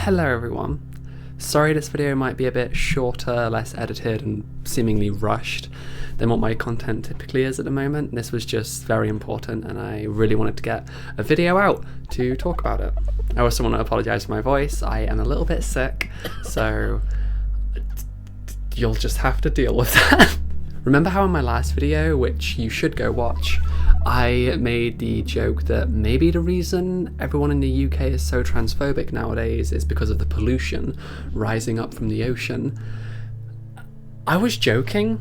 Hello everyone. Sorry this video might be a bit shorter, less edited and seemingly rushed than what my content typically is at the moment. This was just very important and I really wanted to get a video out to talk about it. I also want to apologise for my voice. I am a little bit sick, so you'll just have to deal with that. Remember how in my last video, which you should go watch, I made the joke that maybe the reason everyone in the UK is so transphobic nowadays is because of the pollution rising up from the ocean? I was joking,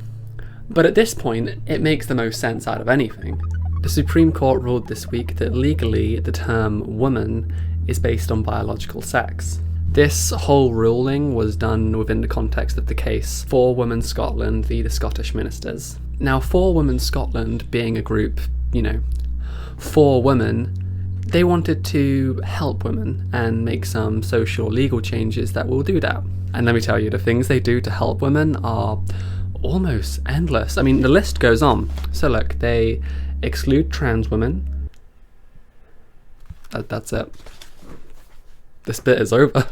but at this point it makes the most sense out of anything. The Supreme Court ruled this week that legally the term woman is based on biological sex. This whole ruling was done within the context of the case For Women Scotland v the Scottish Ministers. Now, For Women Scotland being a group, for women, they wanted to help women and make some social legal changes that will do that. And let me tell you, the things they do to help women are almost endless. I mean, the list goes on. So look, they exclude trans women. That's it. This bit is over.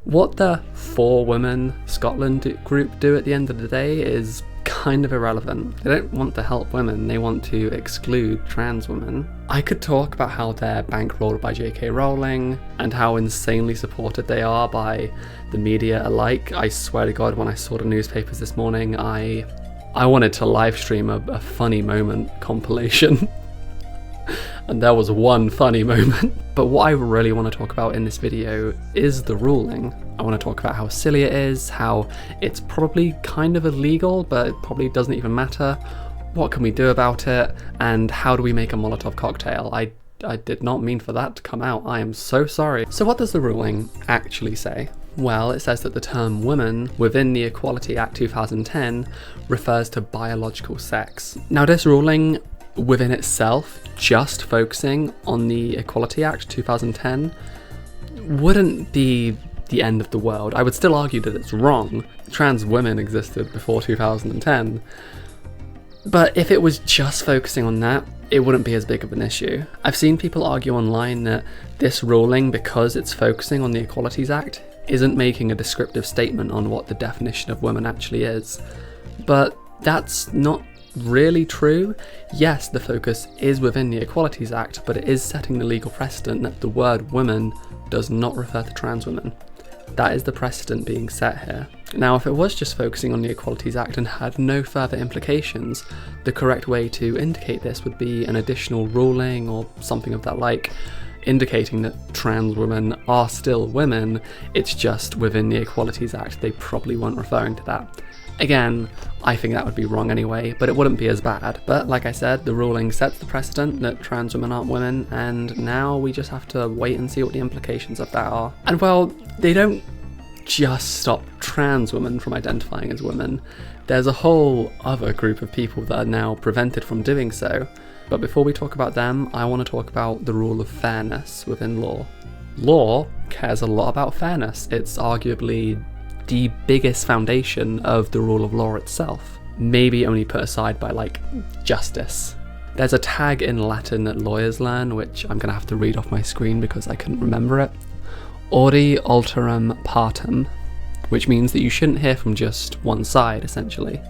What the For Women Scotland group do at the end of the day is kind of irrelevant. They don't want to help women, they want to exclude trans women. I could talk about how they're bankrolled by JK Rowling and how insanely supported they are by the media alike. I swear to God, when I saw the newspapers this morning, I wanted to live stream a funny moment compilation. And there was one funny moment. But what I really want to talk about in this video is the ruling. I want to talk about how silly it is, how it's probably kind of illegal, but it probably doesn't even matter. What can we do about it? And how do we make a Molotov cocktail? I did not mean for that to come out. I am so sorry. So what does the ruling actually say? Well, it says that the term woman within the Equality Act 2010 refers to biological sex. Now, this ruling within itself, just focusing on the Equality Act 2010, wouldn't be the end of the world. I would still argue that it's wrong. Trans women existed before 2010. But if it was just focusing on that, it wouldn't be as big of an issue. I've seen people argue online that this ruling, because it's focusing on the Equalities Act, isn't making a descriptive statement on what the definition of woman actually is. But that's not really true. Yes, the focus is within the Equalities Act, but it is setting the legal precedent that the word woman does not refer to trans women. That is the precedent being set here. Now, if it was just focusing on the Equalities Act and had no further implications, the correct way to indicate this would be an additional ruling or something of that like, indicating that trans women are still women, it's just within the Equalities Act. They probably weren't referring to that. Again, I think that would be wrong anyway, but it wouldn't be as bad. But like I said, the ruling sets the precedent that trans women aren't women, and now we just have to wait and see what the implications of that are. And well, they don't just stop trans women from identifying as women. There's a whole other group of people that are now prevented from doing so. But before we talk about them, I want to talk about the rule of fairness within law. Law cares a lot about fairness. It's arguably the biggest foundation of the rule of law itself, maybe only put aside by like justice. There's a tag in Latin that lawyers learn, which I'm gonna have to read off my screen because I couldn't remember it. Audi alteram partem, which means that you shouldn't hear from just one side, essentially.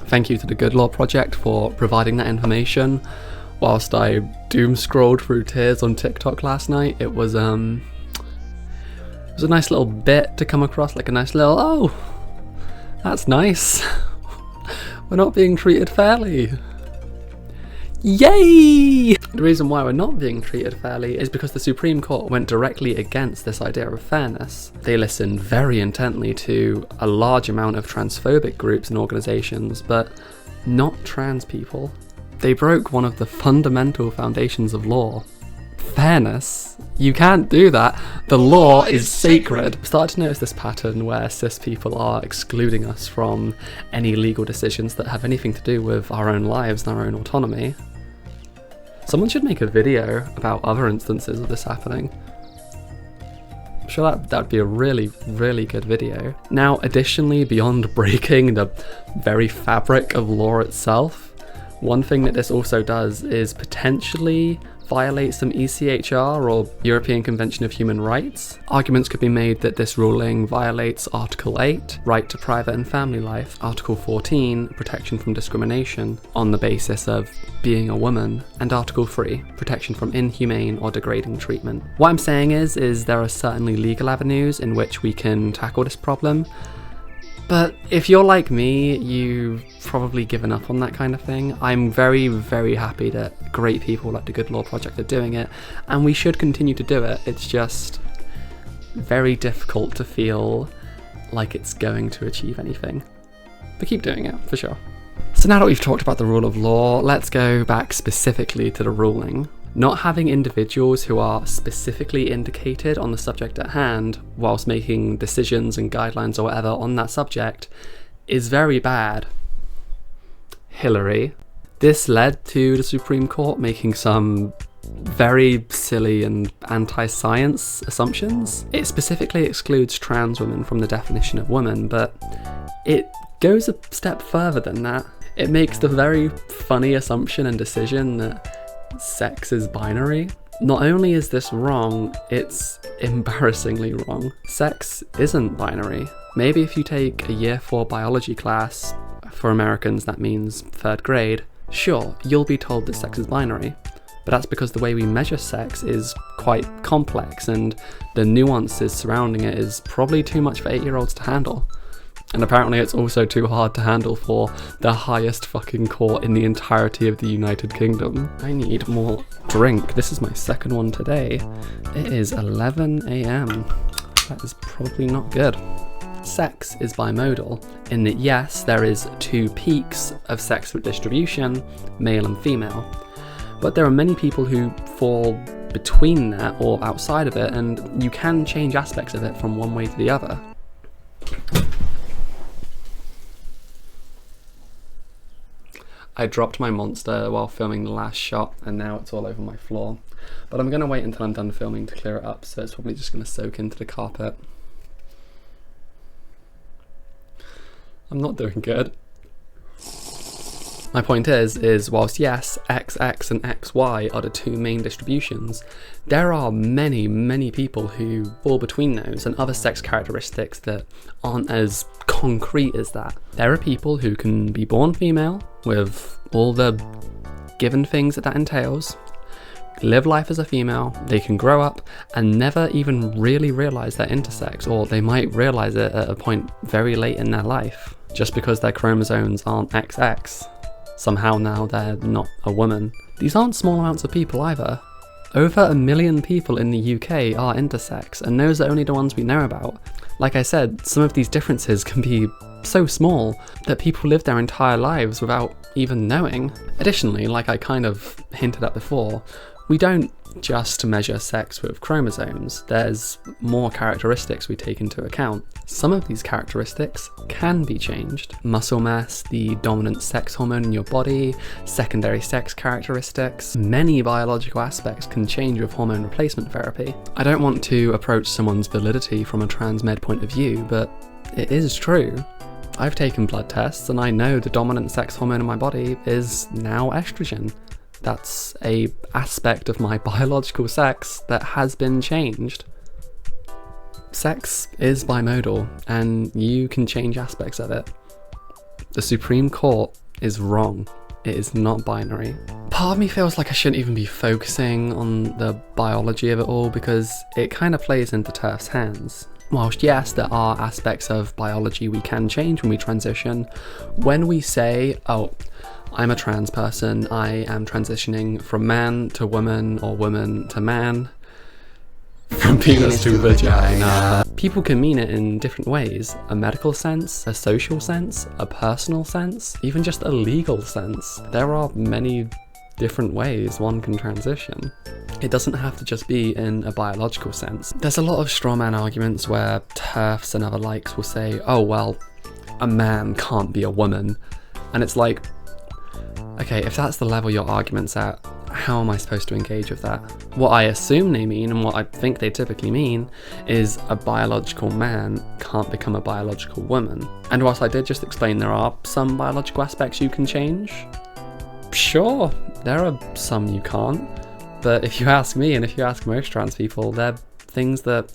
Thank you to the Good Law Project for providing that information. Whilst I doom scrolled through tears on TikTok last night, it was a nice little bit to come across, like a nice little, oh, that's nice. We're not being treated fairly. Yay! The reason why we're not being treated fairly is because the Supreme Court went directly against this idea of fairness. They listened very intently to a large amount of transphobic groups and organisations, but not trans people. They broke one of the fundamental foundations of law. Fairness. You can't do that. The law is sacred. I've started to notice this pattern where cis people are excluding us from any legal decisions that have anything to do with our own lives and our own autonomy. Someone should make a video about other instances of this happening. I'm sure that would be a really, really good video. Now, additionally, beyond breaking the very fabric of law itself, One thing that this also does is potentially violate some ECHR or European Convention of Human Rights. Arguments could be made that this ruling violates Article 8, right to private and family life, Article 14, protection from discrimination on the basis of being a woman, and Article 3, protection from inhumane or degrading treatment. What I'm saying is there are certainly legal avenues in which we can tackle this problem, but if you're like me, you've probably given up on that kind of thing. I'm very, very happy that great people like the Good Law Project are doing it, and we should continue to do it. It's just very difficult to feel like it's going to achieve anything. But keep doing it, for sure. So now that we've talked about the rule of law, let's go back specifically to the ruling. Not having individuals who are specifically indicated on the subject at hand whilst making decisions and guidelines or whatever on that subject is very bad. Hillary. This led to the Supreme Court making some very silly and anti-science assumptions. It specifically excludes trans women from the definition of woman, but it goes a step further than that. It makes the very funny assumption and decision that sex is binary. Not only is this wrong, it's embarrassingly wrong. Sex isn't binary. Maybe if you take a year 4 biology class, for Americans that means 3rd grade, sure, you'll be told that sex is binary. But that's because the way we measure sex is quite complex, and the nuances surrounding it is probably too much for 8-year-olds to handle. And apparently it's also too hard to handle for the highest fucking court in the entirety of the United Kingdom. I need more drink. This is my second one today. It is 11 AM. That is probably not good. Sex is bimodal, in that yes, there is 2 peaks of sexual distribution, male and female. But there are many people who fall between that or outside of it, and you can change aspects of it from one way to the other. I dropped my monster while filming the last shot, and now it's all over my floor. But I'm going to wait until I'm done filming to clear it up, so it's probably just going to soak into the carpet. I'm not doing good. My point is whilst yes, XX and XY are the 2 main distributions, there are many, many people who fall between those and other sex characteristics that aren't as concrete as that. There are people who can be born female with all the given things that entails, live life as a female, they can grow up and never even really realise they're intersex, or they might realise it at a point very late in their life, just because their chromosomes aren't XX. Somehow now they're not a woman. These aren't small amounts of people either. Over 1 million people in the UK are intersex, and those are only the ones we know about. Like I said, some of these differences can be so small that people live their entire lives without even knowing. Additionally, like I kind of hinted at before, we don't just measure sex with chromosomes. There's more characteristics we take into account. Some of these characteristics can be changed. Muscle mass, the dominant sex hormone in your body, secondary sex characteristics. Many biological aspects can change with hormone replacement therapy. I don't want to approach someone's validity from a transmed point of view, but it is true. I've taken blood tests and I know the dominant sex hormone in my body is now estrogen. That's a aspect of my biological sex that has been changed. Sex is bimodal, and you can change aspects of it. The Supreme Court is wrong. It is not binary. Part of me feels like I shouldn't even be focusing on the biology of it all, because it kind of plays into TERF's hands. Whilst yes, there are aspects of biology we can change when we transition, when we say, oh, I'm a trans person, I am transitioning from man to woman or woman to man, from penis to vagina. People can mean it in different ways. A medical sense, a social sense, a personal sense, even just a legal sense. There are many different ways one can transition. It doesn't have to just be in a biological sense. There's a lot of straw man arguments where TERFs and other likes will say, oh well, a man can't be a woman. And it's like, okay, if that's the level your argument's at, how am I supposed to engage with that? What I assume they mean, and what I think they typically mean, is a biological man can't become a biological woman. And whilst I did just explain there are some biological aspects you can change, Sure, there are some you can't, but if you ask me, and if you ask most trans people, they're things that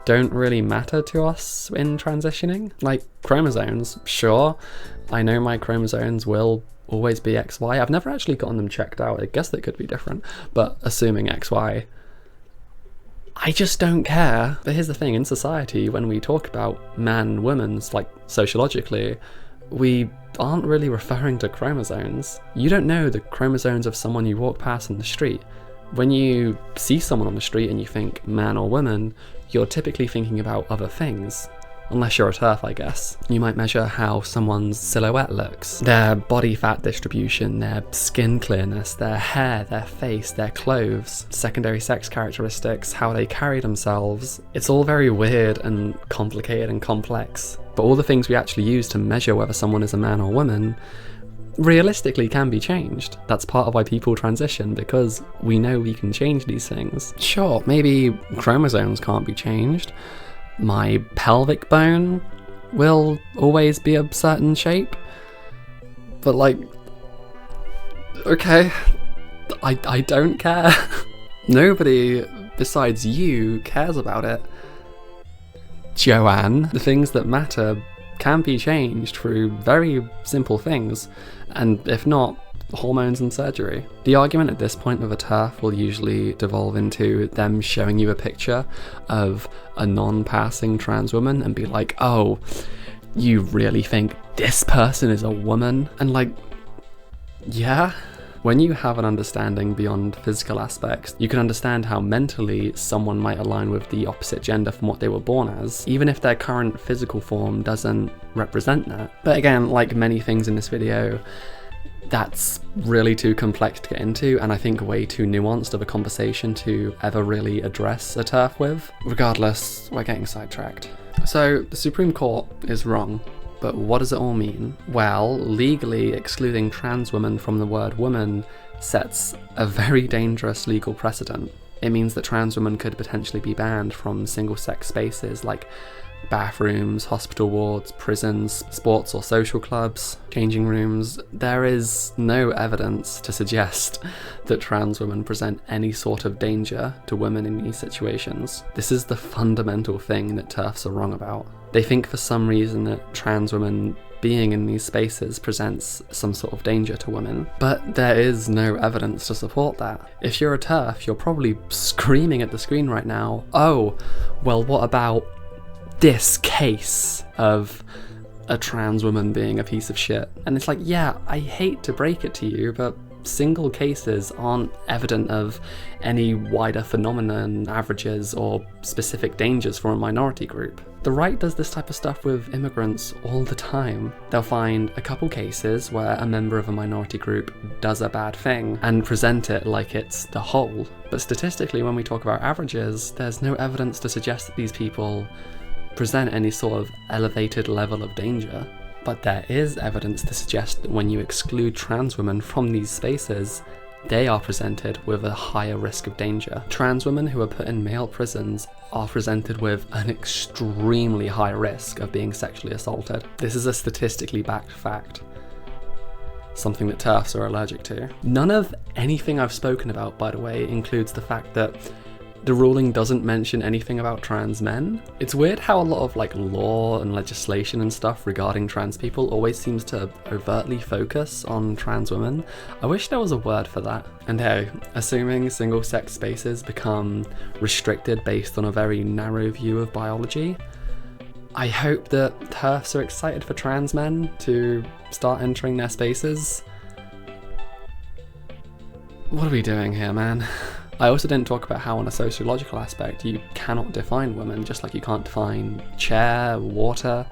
don't really matter to us in transitioning. Like chromosomes, sure, I know my chromosomes will always be XY. I've never actually gotten them checked out. I guess they could be different, but assuming XY, I just don't care. But here's the thing, in society, when we talk about man, women's, like sociologically, we aren't really referring to chromosomes. You don't know the chromosomes of someone you walk past in the street. When you see someone on the street and you think man or woman, you're typically thinking about other things. Unless you're a TERF, I guess. You might measure how someone's silhouette looks, their body fat distribution, their skin clearness, their hair, their face, their clothes, secondary sex characteristics, how they carry themselves. It's all very weird and complicated and complex. But all the things we actually use to measure whether someone is a man or woman realistically can be changed. That's part of why people transition, because we know we can change these things. Sure, maybe chromosomes can't be changed. My pelvic bone will always be a certain shape. But like, okay, I don't care. Nobody besides you cares about it. Joanne, the things that matter can be changed through very simple things, and if not, hormones and surgery. The argument at this point with a TERF will usually devolve into them showing you a picture of a non-passing trans woman and be like, oh, you really think this person is a woman? And like, yeah. When you have an understanding beyond physical aspects, you can understand how mentally someone might align with the opposite gender from what they were born as, even if their current physical form doesn't represent that. But again, like many things in this video, that's really too complex to get into, and I think way too nuanced of a conversation to ever really address a TERF with. Regardless, we're getting sidetracked. So, the Supreme Court is wrong. But what does it all mean? Well, legally excluding trans women from the word woman sets a very dangerous legal precedent. It means that trans women could potentially be banned from single-sex spaces like bathrooms, hospital wards, prisons, sports or social clubs, changing rooms. There is no evidence to suggest that trans women present any sort of danger to women in these situations. This is the fundamental thing that TERFs are wrong about. They think for some reason that trans women being in these spaces presents some sort of danger to women, but there is no evidence to support that. If you're a TERF, you're probably screaming at the screen right now, oh, well, what about this case of a trans woman being a piece of shit? And it's like, yeah, I hate to break it to you, but single cases aren't evident of any wider phenomenon, averages, or specific dangers for a minority group. The right does this type of stuff with immigrants all the time. They'll find a couple cases where a member of a minority group does a bad thing and present it like it's the whole. But statistically, when we talk about averages, there's no evidence to suggest that these people present any sort of elevated level of danger. But there is evidence to suggest that when you exclude trans women from these spaces, they are presented with a higher risk of danger. Trans women who are put in male prisons are presented with an extremely high risk of being sexually assaulted. This is a statistically backed fact. Something that TERFs are allergic to. None of anything I've spoken about, by the way, includes the fact that the ruling doesn't mention anything about trans men. It's weird how a lot of like law and legislation and stuff regarding trans people always seems to overtly focus on trans women. I wish there was a word for that. And hey, assuming single-sex spaces become restricted based on a very narrow view of biology, I hope that TERFs are excited for trans men to start entering their spaces. What are we doing here, man? I also didn't talk about how on a sociological aspect you cannot define women, just like you can't define chair, water.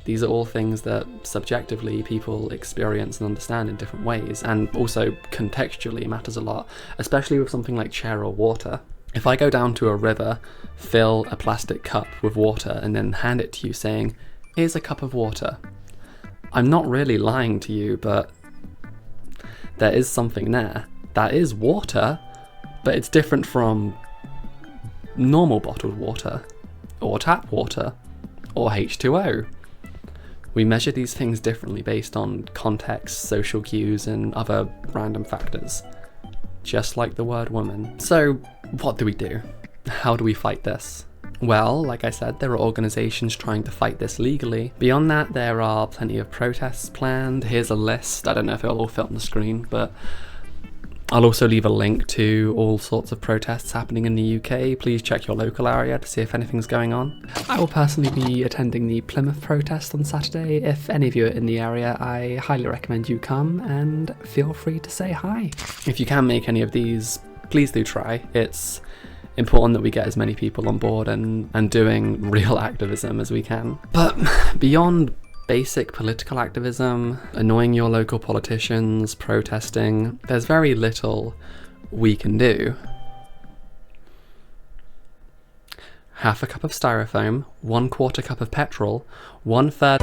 These are all things that subjectively people experience and understand in different ways, and also contextually matters a lot, especially with something like chair or water. If I go down to a river, fill a plastic cup with water, and then hand it to you saying, here's a cup of water, I'm not really lying to you, but there is something there. That is water, but it's different from normal bottled water, or tap water, or H2O. We measure these things differently based on context, social cues, and other random factors. Just like the word woman. So, what do we do? How do we fight this? Well, like I said, there are organisations trying to fight this legally. Beyond that, there are plenty of protests planned. Here's a list. I don't know if it'll all fit on the screen, but I'll also leave a link to all sorts of protests happening in the UK. Please check your local area to see if anything's going on. I will personally be attending the Plymouth protest on Saturday. If any of you are in the area, I highly recommend you come and feel free to say hi. If you can make any of these, please do try. It's important that we get as many people on board and doing real activism as we can. But beyond basic political activism, annoying your local politicians, protesting, there's very little we can do. Half a cup of styrofoam, 1/4 cup of petrol, 1/3...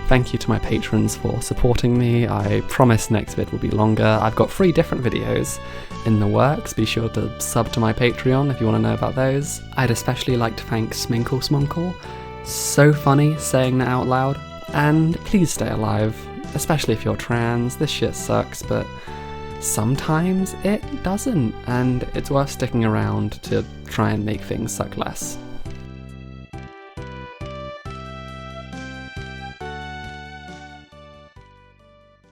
Thank you to my patrons for supporting me. I promise next vid will be longer. I've got 3 different videos in the works. Be sure to sub to my Patreon if you want to know about those. I'd especially like to thank Sminkle Smunkle. So funny saying that out loud. And please stay alive, especially if you're trans. This shit sucks, but sometimes it doesn't, and it's worth sticking around to try and make things suck less.